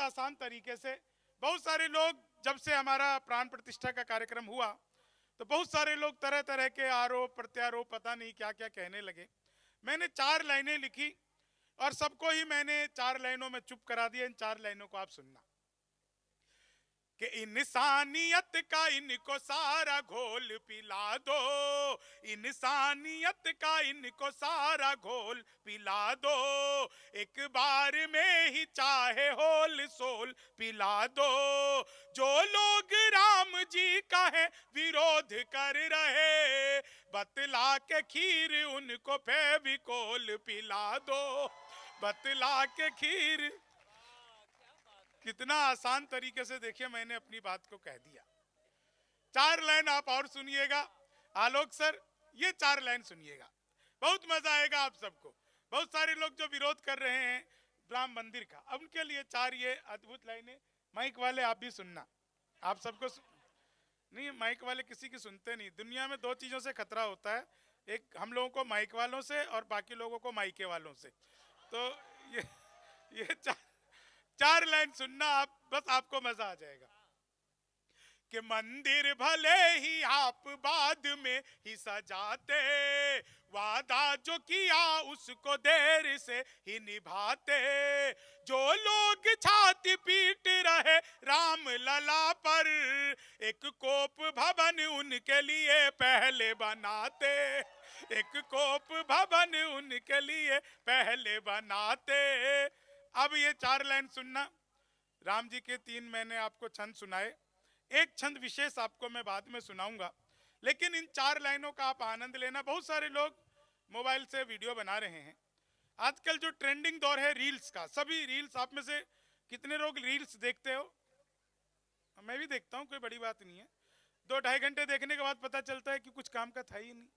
आसान तरीके से। बहुत सारे लोग, जब से हमारा प्राण प्रतिष्ठा का कार्यक्रम हुआ तो बहुत सारे लोग तरह तरह के आरोप प्रत्यारोप पता नहीं क्या क्या कहने लगे। मैंने 4 लाइनें लिखी और सबको ही मैंने 4 लाइनों में चुप करा दिया। इन 4 लाइनों को आप सुनना कि इंसानियत का इनको सारा घोल पिला दो, इंसानियत का इनको सारा घोल पिला दो, एक बार में ही चाहे होल सोल पिला दो। जो लोग राम जी का है विरोध कर रहे, बतला के खीर उनको फेविकोल पिला दो, बतला के खीर। कितना आसान तरीके से देखिए मैंने अपनी बात को कह दिया। 4 लाइन आप और सुनिएगा। आलोक सर, ये 4 लाइन सुनिएगा, बहुत मजा आएगा आप सबको। बहुत सारे लोग जो विरोध कर रहे हैं राम मंदिर का, अब उनके लिए 4 ये अद्भुत लाइनें। माइक वाले आप भी सुनना, आप सबको नहीं, माइक वाले किसी की सुनते नहीं। दुनिया में 2 चीजों से खतरा होता है, एक हम लोगों को माइक वालों से और बाकी लोगों को माइके वालों से। तो ये 4 लाइन सुनना आप, बस आपको मजा आ जाएगा। कि मंदिर भले ही आप बाद में ही सजाते, वादा जो किया उसको देर से ही निभाते, जो लोग छाती पीट रहे राम लला पर, एक कोप भवन उनके लिए पहले बनाते, एक कोप भवन उनके लिए पहले बनाते। अब ये 4 लाइन सुनना। राम जी के 3 मैंने आपको छंद सुनाए, एक छंद विशेष आपको मैं बाद में सुनाऊंगा, लेकिन इन 4 लाइनों का आप आनंद लेना। बहुत सारे लोग मोबाइल से वीडियो बना रहे हैं। आजकल जो ट्रेंडिंग दौर है रील्स का, सभी रील्स, आप में से कितने लोग रील्स देखते हो? मैं भी देखता हूं, कोई बड़ी बात नहीं है। 2-2.5 घंटे देखने के बाद पता चलता है कि कुछ काम का था ही नहीं।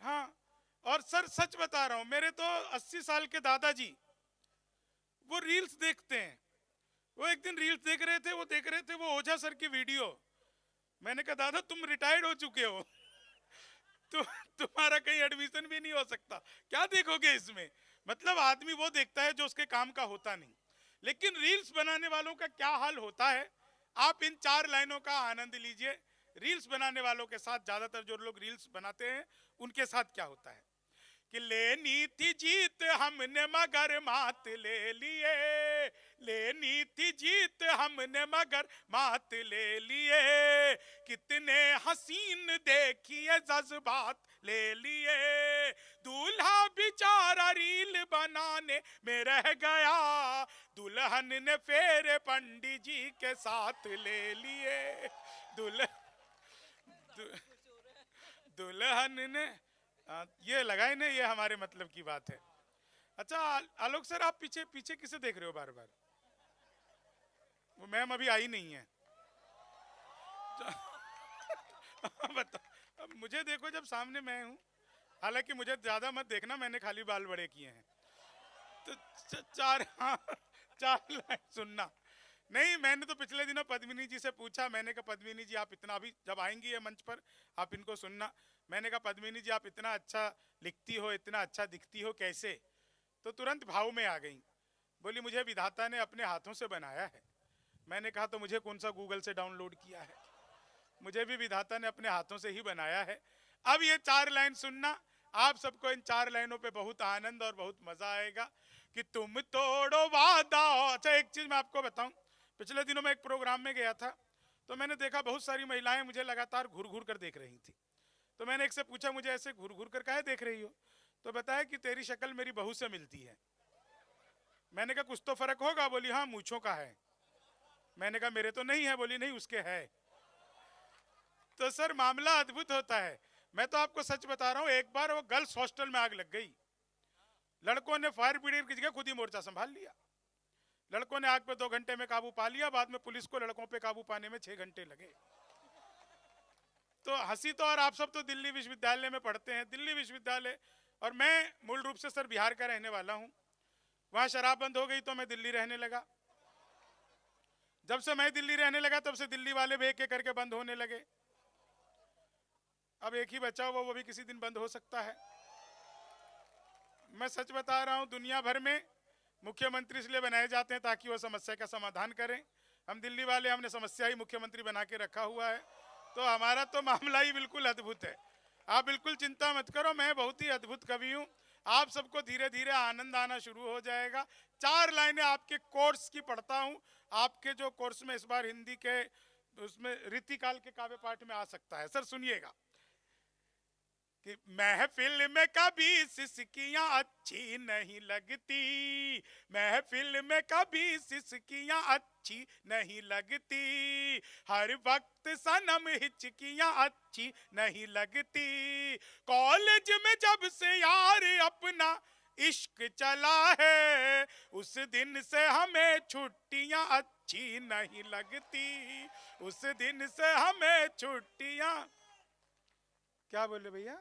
हाँ, और सर सच बता रहा हूं, मेरे तो 80 साल के दादाजी वो रील्स देखते हैं। वो एक दिन रील्स देख रहे थे, वो ओझा सर की वीडियो। मैंने कहा दादा तुम रिटायर्ड हो चुके हो तो तुम्हारा कहीं एडमिशन भी नहीं हो सकता, क्या देखोगे इसमें? मतलब आदमी वो देखता है जो उसके काम का होता नहीं। लेकिन रील्स बनाने वालों का क्या हाल होता है, आप इन 4 लाइनों का आनंद लीजिए। रील्स बनाने वालों के साथ, ज्यादातर जो लोग रील्स बनाते हैं उनके साथ क्या होता है कि लेनी थी जीत हमने मगर मात ले लिए, लेनी थी जीत हमने मगर मात ले लिए, कितने हसीन देखिए जज्बात ले लिए, दूल्हा बेचारा रील बनाने में रह गया, दुल्हन ने फेरे पंडित जी के साथ ले लिए, दुल्हन ने ये लगाए ना, ये हमारे मतलब की बात है। अच्छा आलोक सर, आप पीछे पीछे किसे देख रहे हो बार बार? वो मैम अभी आई नहीं है बताओ, अब मुझे देखो जब सामने मैं हूं। हालांकि मुझे ज्यादा मत देखना, मैंने खाली बाल बड़े किए हैं। तो 4 लाइन सुनना। नहीं, मैंने तो पिछले दिनों पद्मिनी जी से पूछा, मैंने कहा पद्मिनी जी आप इतना, अभी जब आएंगी ये मंच पर आप इनको सुनना, मैंने कहा पद्मिनी जी आप इतना अच्छा लिखती हो, इतना अच्छा दिखती हो, कैसे? तो तुरंत भाव में आ गई। बोली मुझे विधाता ने अपने हाथों से बनाया है। मैंने कहा तो मुझे कौन सा गूगल से डाउनलोड किया है, मुझे भी विधाता ने अपने हाथों से ही बनाया है। अब ये 4 लाइन सुनना, आप सबको इन 4 लाइनों पे बहुत आनंद और बहुत मजा आएगा। कि तुम तोड़ो वादा। अच्छा एक चीज मैं आपको बताऊं, पिछले दिनों मैं एक प्रोग्राम में गया था, तो मैंने देखा बहुत सारी महिलाएं मुझे लगातार घूर घूर कर देख रही थी। तो मैंने एक से पूछा मुझे ऐसे घूर घूर कर काहे देख रही हो? तो बताया कि तेरी शक्ल मेरी बहू से मिलती है। मैंने कहा कुछ तो फर्क होगा। बोली हाँ मूंछों का है। मैंने कहा मेरे तो नहीं है। बोली नहीं उसके है। तो सर मामला अद्भुत होता है। मैं तो आपको सच बता रहा हूं, एक बार वो गर्ल्स हॉस्टल में आग लग गई। लड़कों ने फायर ब्रिगेड की जगह खुद ही मोर्चा संभाल लिया। लड़कों ने आग पे 2 घंटे में काबू पा लिया, बाद में पुलिस को लड़कों पे काबू पाने में 6 घंटे लगे। तो हंसी तो, और आप सब तो दिल्ली विश्वविद्यालय में पढ़ते हैं, दिल्ली विश्वविद्यालय, और मैं मूल रूप से सर बिहार का रहने वाला हूं। वहां शराब बंद हो गई तो मैं दिल्ली रहने लगा। जब से मैं दिल्ली रहने लगा तब से दिल्ली वाले भी एक एक करके बंद होने लगे। अब एक ही बचा हुआ, वो भी किसी दिन बंद हो सकता है। मैं सच बता रहा हूं, दुनिया भर में मुख्यमंत्री इसलिए बनाए जाते हैं ताकि वो समस्या का समाधान करें। हम दिल्ली वाले, हमने समस्या ही मुख्यमंत्री बना के रखा हुआ है, तो हमारा तो मामला ही बिल्कुल अद्भुत है। आप बिल्कुल चिंता मत करो, मैं बहुत ही अद्भुत कवि हूँ। आप सबको धीरे धीरे आनंद आना शुरू हो जाएगा। 4 लाइनें आपके कोर्स की पढ़ता हूँ। आपके जो कोर्स में इस बार हिंदी के उसमें रीतिकाल के काव्य पाठ में आ सकता है। सर सुनिएगा कि महफिल में कभी सिसकियां अच्छी नहीं लगती, महफिल में कभी सिसकियां अच्छी नहीं लगती, हर वक्त सनम हिचकियां अच्छी नहीं लगती, कॉलेज में जब से यार अपना इश्क चला है, उस दिन से हमें छुट्टियां अच्छी नहीं लगती, उस दिन से हमें छुट्टियां। क्या बोले भैया?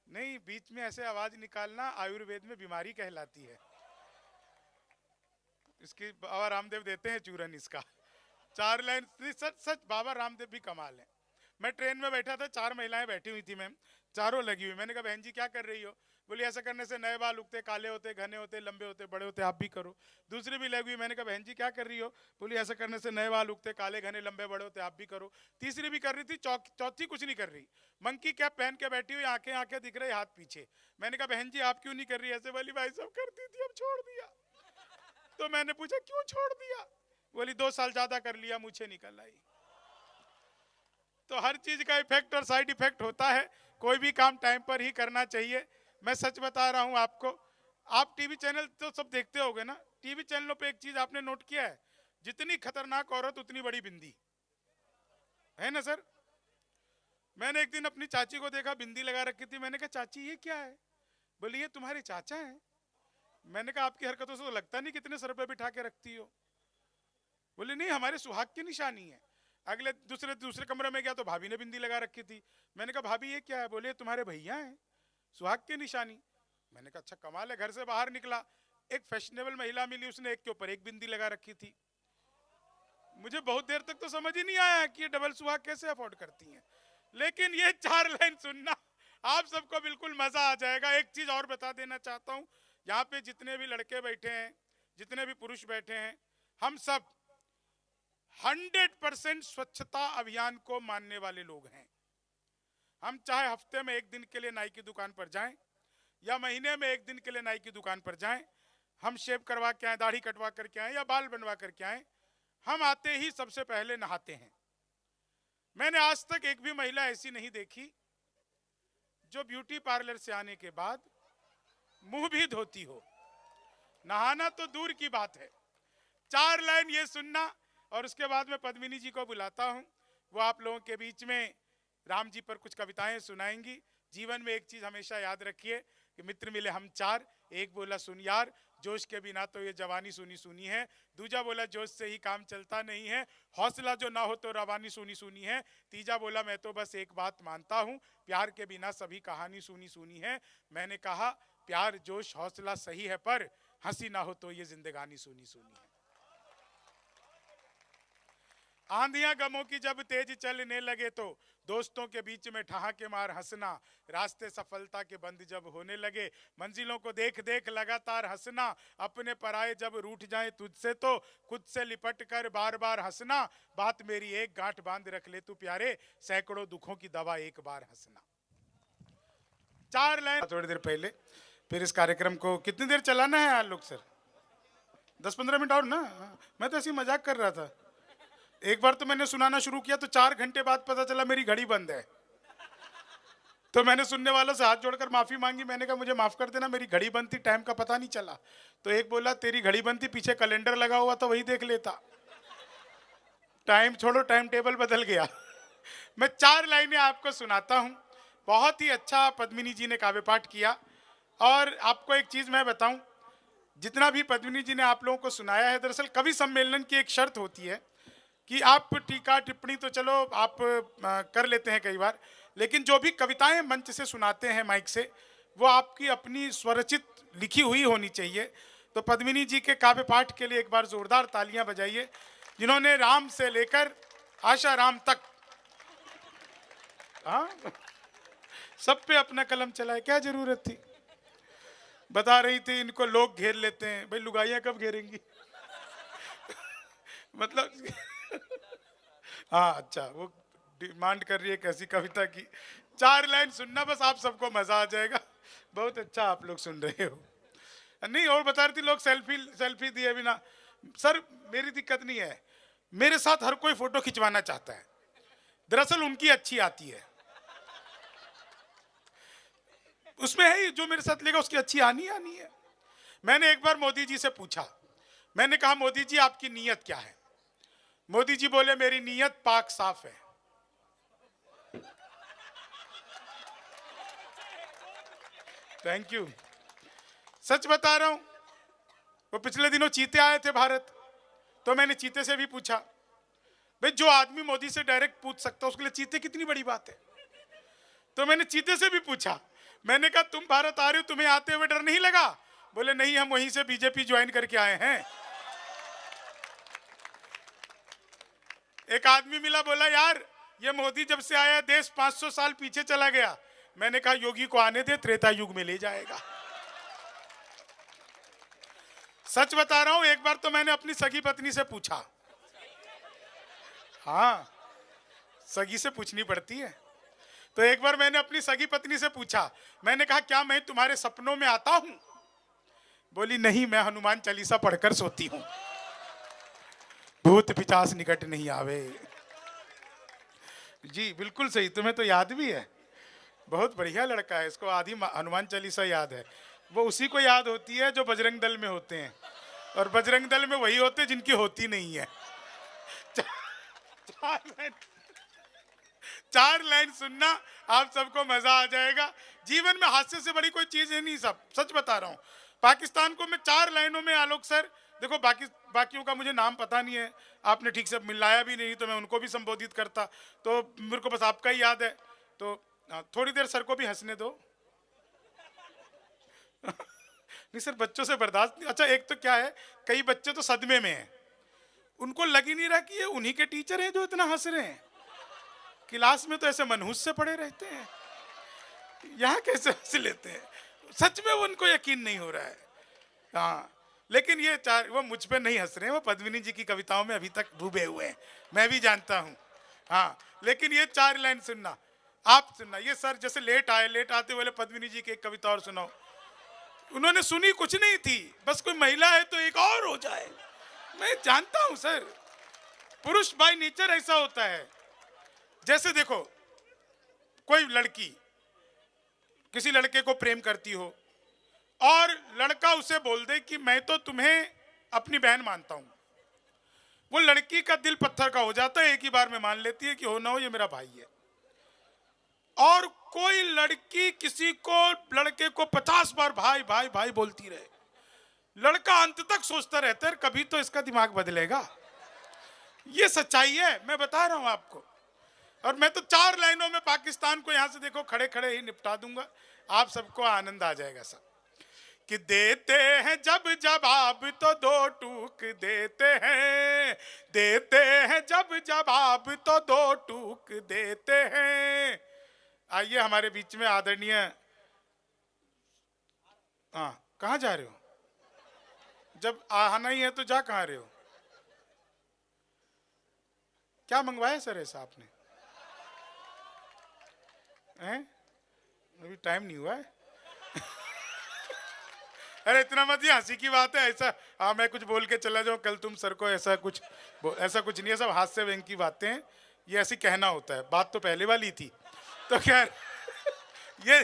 नहीं, बीच में ऐसे आवाज निकालना आयुर्वेद में बीमारी कहलाती है। इसकी बाबा रामदेव देते हैं चूरन इसका। 4 लाइन सच सच बाबा रामदेव भी कमाल है। मैं ट्रेन में बैठा था, 4 महिलाएं बैठी हुई थी मैम, चारों लगी हुई। मैंने कहा बहन जी क्या कर रही हो? बोली ऐसा करने से नए बाल उगते, काले होते, घने होते, लंबे होते, बड़े होते, आप भी करो। दूसरी भी लगी हुई। मैंने कहा बहन जी क्या कर रही हो? बोली ऐसा करने से नए बाल उगते, काले, घने, लंबे, बड़े होते, आप भी करो। तीसरी भी कर रही थी, चौथी कुछ नहीं कर रही, मंकी कैप पहन के बैठी हुई, आंखें आंखें दिख रही, हाथ पीछे। मैंने कहा बहन जी आप क्यों नहीं कर रही ऐसे? बोली भाई सब करती थी, अब छोड़ दिया। तो मैंने पूछा क्यों छोड़ दिया? बोली 2 साल ज्यादा कर लिया, मुझे निकल आई। तो हर चीज का इफेक्ट और साइड इफेक्ट होता है, कोई भी काम टाइम पर ही करना चाहिए। मैं सच बता रहा हूं आपको, आप टीवी चैनल तो सब देखते होगे ना, टीवी चैनलों पे एक चीज आपने नोट किया है, जितनी खतरनाक औरत उतनी बड़ी बिंदी है ना सर? मैंने एक दिन अपनी चाची को देखा, बिंदी लगा रखी थी। मैंने कहा चाची ये क्या है? बोली ये तुम्हारे चाचा हैं। मैंने कहा आपकी हरकतों से तो लगता नहीं कितने सर पे बिठा के रखती हो। बोले नहीं हमारे सुहाग की निशानी है। अगले दूसरे कमरे में गया तो भाभी ने बिंदी लगा रखी थी। मैंने कहा भाभी ये क्या है? बोले तुम्हारे भैया हैं, सुहाग की निशानी। मैंने कहा अच्छा कमाल है। घर से बाहर निकला, एक फैशनेबल महिला मिली, उसने एक के ऊपर एक बिंदी लगा रखी थी। मुझे बहुत देर तक तो समझ ही नहीं आया कि ये डबल सुहाग कैसे अफोर्ड करती हैं, लेकिन ये 4 लाइन सुनना आप सबको बिल्कुल मजा आ जाएगा। एक चीज और बता देना चाहता हूं, यहाँ पे जितने भी लड़के बैठे हैं, जितने भी पुरुष बैठे हैं, हम सब 100% स्वच्छता अभियान को मानने वाले लोग हैं। हम चाहे हफ्ते में 1 दिन के लिए नाई की दुकान पर जाएं या महीने में 1 दिन के लिए नाई की दुकान पर जाएं, हम शेव करवा के आए, दाढ़ी कटवा करके आए या बाल बनवा करके आए, हम आते ही सबसे पहले नहाते हैं। मैंने आज तक एक भी महिला ऐसी नहीं देखी जो ब्यूटी पार्लर से आने के बाद मुंह भी धोती हो। नहाना तो दूर की बात है। 4 लाइन ये सुनना, और उसके बाद मैं पद्मिनी जी को बुलाता हूं, वो आप लोगों के बीच में राम जी पर कुछ कविताएं सुनाएंगी। जीवन में एक चीज हमेशा याद रखिए कि मित्र मिले हम 4, एक बोला सुन यार, जोश के बिना तो ये जवानी सुनी सुनी है। दूजा बोला जोश से ही काम चलता नहीं है, हौसला जो ना हो तो रवानी सुनी सुनी है। तीजा बोला मैं तो बस एक बात मानता हूँ, प्यार के बिना सभी कहानी सुनी सुनी है। मैंने कहा प्यार जोश हौसला सही है, पर हंसी ना हो तो ये जिंदगानी सुनी सुनी है। आंधियां गमों की जब तेज चलने लगे तो दोस्तों के बीच में ठहाके मार हंसना, रास्ते सफलता के बंद जब होने लगे मंजिलों को देख देख लगातार हंसना, अपने पराये जब रूठ जाए तुझसे तो खुद से लिपट कर बार बार हंसना, बात मेरी एक गांठ बांध रख ले तू प्यारे, सैकड़ों दुखों की दवा एक बार हंसना। 4 लाइन थोड़ी देर पहले। फिर इस कार्यक्रम को कितनी देर चलाना है आप लोग सर? 10-15 मिनट और ना? मैं तो ऐसी मजाक कर रहा था। एक बार तो मैंने सुनाना शुरू किया तो 4 घंटे बाद पता चला मेरी घड़ी बंद है, तो मैंने सुनने वालों से हाथ जोड़कर माफी मांगी। मैंने कहा मुझे माफ कर देना, मेरी घड़ी बंद थी, टाइम का पता नहीं चला। तो एक बोला तेरी घड़ी बंद थी, पीछे कैलेंडर लगा हुआ था वही देख लेता। टाइम छोड़ो, टाइम टेबल बदल गया। मैं 4 लाइनें आपको सुनाता हूं। बहुत ही अच्छा पद्मिनी जी ने काव्य पाठ किया। और आपको एक चीज मैं बताऊं, जितना भी पद्मिनी जी ने आप लोगों को सुनाया है, दरअसल कवि सम्मेलन की एक शर्त होती है कि आप टीका टिप्पणी तो चलो आप कर लेते हैं कई बार, लेकिन जो भी कविताएं मंच से सुनाते हैं माइक से, वो आपकी अपनी स्वरचित लिखी हुई होनी चाहिए। तो पद्मिनी जी के काव्य पाठ के लिए एक बार जोरदार तालियां बजाइए, जिन्होंने राम से लेकर आशा राम तक सब पे अपना कलम चलाए। क्या जरूरत थी? बता रही थी इनको लोग घेर लेते हैं। भाई लुगाइयां कब घेरेंगी? मतलब हाँ अच्छा, वो डिमांड कर रही है कैसी कविता की। 4 लाइन सुनना बस, आप सबको मजा आ जाएगा। बहुत अच्छा आप लोग सुन रहे हो। नहीं, और बता रही थी लोग सेल्फी सेल्फी दिए बिना। सर मेरी दिक्कत नहीं है, मेरे साथ हर कोई फोटो खिंचवाना चाहता है, दरअसल उनकी अच्छी आती है। उसमें है जो मेरे साथ लेगा उसकी अच्छी आनी है। मैंने एक बार मोदी जी से पूछा, मैंने कहा मोदी जी आपकी नीयत क्या है? मोदी जी बोले मेरी नीयत पाक साफ है। Thank you. सच बता रहा हूं, वो पिछले दिनों चीते आए थे भारत, तो मैंने चीते से भी पूछा, भाई जो आदमी मोदी से डायरेक्ट पूछ सकता है उसके लिए चीते कितनी बड़ी बात है। तो मैंने चीते से भी पूछा, मैंने कहा तुम भारत आ रहे हो, तुम्हें आते हुए डर नहीं लगा? बोले नहीं, हम वहीं से बीजेपी ज्वाइन करके आए हैं। एक आदमी मिला, बोला यार ये मोदी जब से आया देश 500 साल पीछे चला गया। मैंने कहा योगी को आने दे, त्रेता युग में ले जाएगा। सच बता रहा हूं, एक बार तो मैंने अपनी सगी पत्नी से पूछा, हाँ सगी से पूछनी पड़ती है, तो एक बार मैंने अपनी सगी पत्नी से पूछा, मैंने कहा क्या मैं तुम्हारे सपनों में आता हूं? बोली नहीं, मैं हनुमान चालीसा पढ़कर सोती हूं, भूत पिशाच निकट नहीं आवे। जी बिल्कुल सही, तुम्हें तो याद भी है, बहुत बढ़िया लड़का है, इसको आधी हनुमान चालीसा याद है। वो उसी को याद होती है जो बजरंग दल में होते हैं, और बजरंग दल में वही होते हैं जिनकी होती नहीं है। 4 लाइन सुनना, आप सबको मजा आ जाएगा। जीवन में हास्य से बड़ी कोई चीज है नहीं, सब सच बता रहा हूं। पाकिस्तान को मैं 4 लाइनों में, आलोक सर देखो, बाकियों का मुझे नाम पता नहीं है, आपने ठीक से मिलाया भी नहीं, तो मैं उनको भी संबोधित करता, तो मेरे को बस आपका ही याद है। तो थोड़ी देर सर को भी हंसने दो। नहीं सर, बच्चों से बर्दाश्त नहीं। अच्छा एक तो क्या है, कई बच्चे तो सदमे में हैं, उनको लग ही नहीं रहा कि ये उन्हीं के टीचर हैं जो इतना हंस रहे हैं। क्लास में तो ऐसे मनहूस से पड़े रहते हैं, यहाँ कैसे हंस लेते हैं? सच में उनको यकीन नहीं हो रहा है। हाँ, लेकिन ये 4, वो मुझ पे नहीं हंस रहे हैं, वो पद्मिनी जी की कविताओं में अभी तक डूबे हुए हैं, मैं भी जानता हूँ। हाँ, लेकिन ये 4 लाइन सुनना, आप सुनना। ये सर जैसे लेट आते बोले पद्मिनी जी की एक कविता और सुनाओ। उन्होंने सुनी कुछ नहीं थी, बस कोई महिला है तो एक और हो जाए। मैं जानता हूं सर, पुरुष बाय नेचर ऐसा होता है। जैसे देखो, कोई लड़की किसी लड़के को प्रेम करती हो और लड़का उसे बोल दे कि मैं तो तुम्हें अपनी बहन मानता हूं, वो लड़की का दिल पत्थर का हो जाता है, एक ही बार में मान लेती है कि हो ना हो ये मेरा भाई है। और कोई लड़की किसी को, लड़के को 50 बार भाई भाई भाई बोलती रहे, लड़का अंत तक सोचता रहता है कभी तो इसका दिमाग बदलेगा। ये सच्चाई है, मैं बता रहा हूं आपको। और मैं तो 4 लाइनों में पाकिस्तान को यहां से देखो खड़े खड़े ही निपटा दूंगा, आप सबको आनंद आ जाएगा सब। कि देते हैं जब जवाब तो 2 टूक देते हैं, देते हैं जब जवाब तो 2 टूक देते हैं। आइए हमारे बीच में आदरणीय, हाँ कहाँ जा रहे हो? जब आना ही है तो जा कहाँ रहे हो? क्या मंगवाया सर ऐसा आपने? हैं? अभी टाइम नहीं हुआ है। अरे इतना मत, ये हंसी की बात है ऐसा। हाँ मैं कुछ बोल के चला जाऊं कल तुम सर को, ऐसा कुछ नहीं है, सब हास्य व्यंग की बातें हैं, ये ऐसी कहना होता है। बात तो पहले वाली थी। तो खैर ये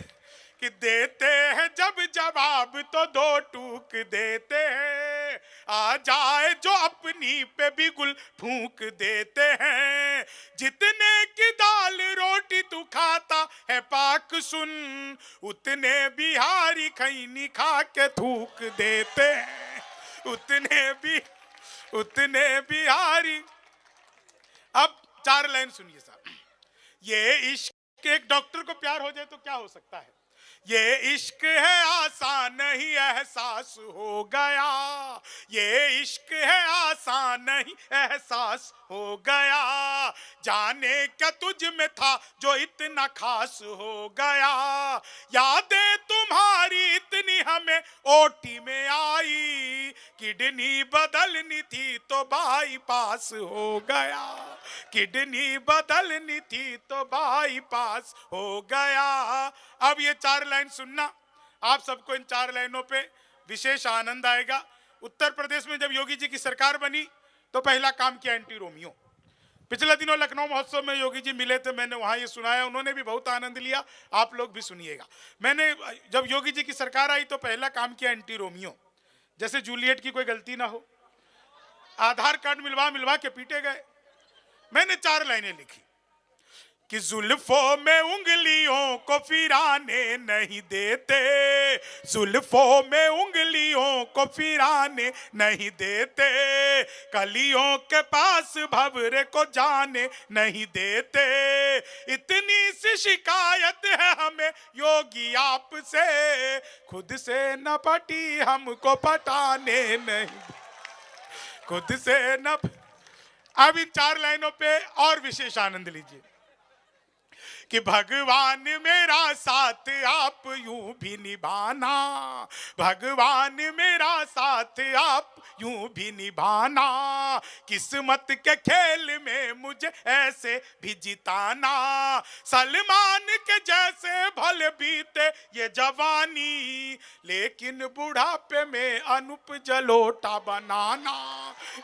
कि देते हैं जब जवाब तो 2 टूक देते हैं, आ जाए जो अपनी पे भी गुल फूंक देते हैं। जितने की दाल रोटी तू खाता है पाक सुन, उतने बिहारी खैनी खा के थूक देते हैं, उतने बिहारी। अब 4 लाइन सुनिए साहब। ये इश्क, एक डॉक्टर को प्यार हो जाए तो क्या हो सकता है? ये इश्क है आसान नहीं एहसास हो गया, ये इश्क है आसान ऐसा नहीं एहसास हो गया, जाने क्या तुझ में था जो इतना खास हो गया, यादें तुम्हारी इतनी हमें ओटी में आई, किडनी बदलनी थी तो बाईपास हो गया, किडनी बदलनी थी तो बाईपास हो गया। अब ये 4 लाइन सुनना, आप सबको इन 4 लाइनों पे विशेष आनंद आएगा। उत्तर प्रदेश में जब योगी जी की सरकार बनी तो पहला काम किया एंटी रोमियो। पिछले दिनों लखनऊ महोत्सव में योगी जी मिले थे, मैंने वहां ये सुनाया, उन्होंने भी बहुत आनंद लिया, आप लोग भी सुनिएगा। मैंने जब योगी जी की सरकार आई तो पहला काम किया एंटी रोमियो, जैसे जूलियट की कोई गलती ना हो, आधार कार्ड मिलवा मिलवा के पीटे गए। मैंने 4 लाइनें लिखी कि जुल्फों में उंगलियों को फिराने नहीं देते, जुल्फों में उंगलियों को फिराने नहीं देते, कलियों के पास भंवरे को जाने नहीं देते, इतनी सी शिकायत है हमें योगी आपसे, खुद से न पटी हमको पटाने नहीं, खुद से न। अब इन 4 लाइनों पे और विशेष आनंद लीजिए कि भगवान मेरा साथ आप यूं भी निभाना, भगवान मेरा साथ आप यूं भी निभाना, किस्मत के खेल में मुझे ऐसे भी जिताना, सलमान के जैसे भले बीते ये जवानी, लेकिन बुढ़ापे में अनूप जलोटा बनाना,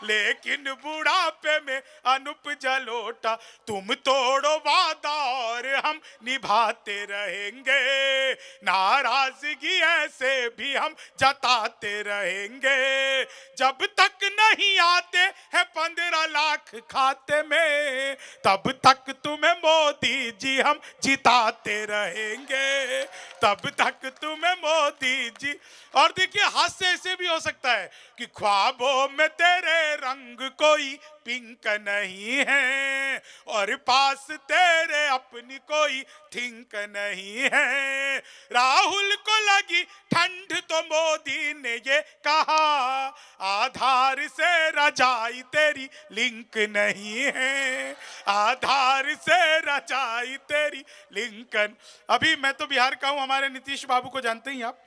लेकिन बुढ़ापे में अनूप जलोटा, तुम तोड़ो वादा और हम निभाते रहेंगे, नाराजगी ऐसे भी हम जताते रहेंगे, जब तक नहीं आते हैं 15 लाख खाते में, तब तक तुम्हें मोदी जी हम जिताते रहेंगे, तब तक तुम्हें मोदी जी। और देखिए हास्य ऐसे भी हो सकता है कि ख्वाबों में तेरे रंग कोई पिंक नहीं है, और पास तेरे अपनी कोई थिंक नहीं है, राहुल को लगी ठंड तो मोदी ने ये कहा, आधार से रजाई तेरी लिंक नहीं है, आधार से रजाई तेरी लिंकन। अभी मैं तो बिहार का हूं, हमारे नीतीश बाबू को जानते ही आप,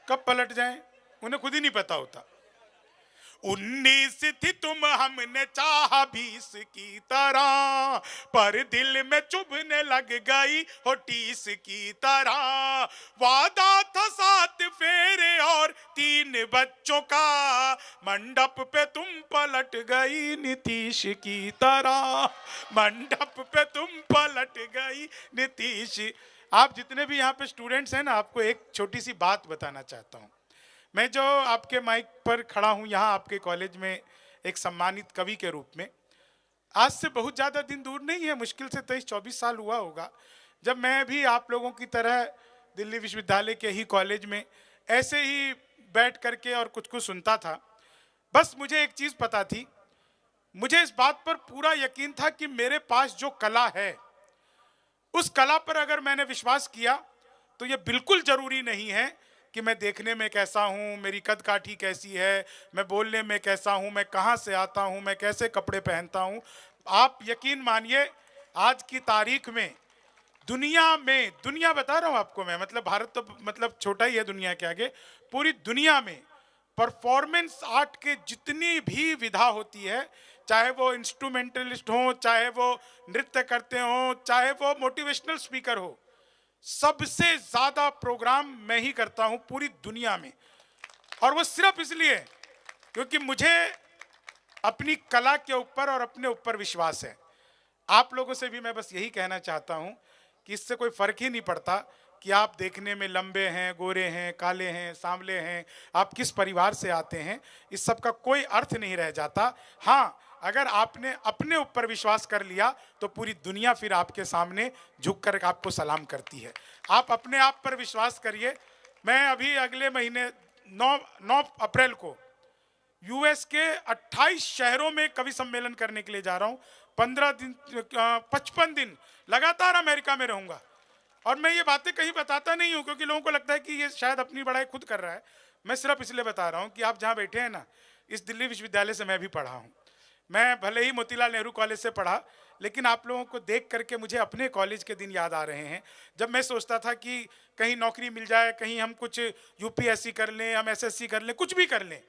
कब पलट जाएं उन्हें खुद ही नहीं पता होता। 19 थी तुम हमने चाहा 20 की तरह, पर दिल में चुभने लग गई हो 30 की तरह, वादा था 7 फेरे और 3 बच्चों का, मंडप पे तुम पलट गई नीतीश की तरह, मंडप पे तुम पलट गई नीतीश। आप जितने भी यहाँ पे स्टूडेंट्स हैं ना, आपको एक छोटी सी बात बताना चाहता हूँ। मैं जो आपके माइक पर खड़ा हूँ यहाँ आपके कॉलेज में एक सम्मानित कवि के रूप में, आज से बहुत ज़्यादा दिन दूर नहीं है, मुश्किल से 23-24 साल हुआ होगा जब मैं भी आप लोगों की तरह दिल्ली विश्वविद्यालय के ही कॉलेज में ऐसे ही बैठ करके और कुछ कुछ सुनता था। बस मुझे एक चीज़ पता थी, मुझे इस बात पर पूरा यकीन था कि मेरे पास जो कला है, उस कला पर अगर मैंने विश्वास किया तो ये बिल्कुल ज़रूरी नहीं है कि मैं देखने में कैसा हूँ, मेरी कद काठी कैसी है, मैं बोलने में कैसा हूँ, मैं कहाँ से आता हूँ, मैं कैसे कपड़े पहनता हूँ। आप यकीन मानिए आज की तारीख में दुनिया में, दुनिया बता रहा हूँ आपको मैं, मतलब भारत तो मतलब छोटा ही है दुनिया के आगे, पूरी दुनिया में परफॉर्मेंस आर्ट के जितनी भी विधा होती है, चाहे वो इंस्ट्रूमेंटलिस्ट हो, चाहे वो नृत्य करते हो, चाहे वो मोटिवेशनल स्पीकर हो, सबसे ज्यादा प्रोग्राम मैं ही करता हूं पूरी दुनिया में। और वो सिर्फ इसलिए क्योंकि मुझे अपनी कला के ऊपर और अपने ऊपर विश्वास है। आप लोगों से भी मैं बस यही कहना चाहता हूं कि इससे कोई फर्क ही नहीं पड़ता कि आप देखने में लंबे हैं, गोरे हैं, काले हैं, सांवले हैं, आप किस परिवार से आते हैं, इस सब का कोई अर्थ नहीं रह जाता। हाँ, अगर आपने अपने ऊपर विश्वास कर लिया तो पूरी दुनिया फिर आपके सामने झुककर आपको सलाम करती है। आप अपने आप पर विश्वास करिए। मैं अभी अगले महीने 9 अप्रैल को यूएस के 28 शहरों में कवि सम्मेलन करने के लिए जा रहा हूँ। 55 दिन लगातार अमेरिका में रहूँगा। और मैं ये बातें कहीं बताता नहीं हूँ क्योंकि लोगों को लगता है कि ये शायद अपनी बड़ाई खुद कर रहा है। मैं सिर्फ इसलिए बता रहा हूँ कि आप जहाँ बैठे हैं ना, इस दिल्ली विश्वविद्यालय से मैं भी पढ़ा हूँ। मैं भले ही मोतीलाल नेहरू कॉलेज से पढ़ा, लेकिन आप लोगों को देख करके मुझे अपने कॉलेज के दिन याद आ रहे हैं, जब मैं सोचता था कि कहीं नौकरी मिल जाए, कहीं हम कुछ यूपीएससी कर लें, हम एसएससी कर लें, कुछ भी कर लें।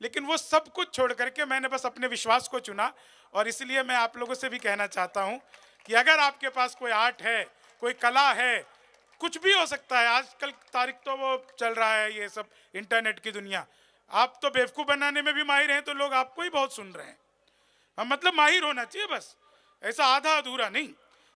लेकिन वो सब कुछ छोड़ करके मैंने बस अपने विश्वास को चुना। और इसलिए मैं आप लोगों से भी कहना चाहता हूँ कि अगर आपके पास कोई आर्ट है, कोई कला है, कुछ भी हो सकता है, आजकल तारीख तो वो चल रहा है ये सब इंटरनेट की दुनिया, आप तो बेवकूफ़ बनाने में भी माहिर हैं, तो लोग आपको ही बहुत सुन रहे हैं। हम मतलब माहिर होना चाहिए बस, ऐसा आधा अधूरा नहीं।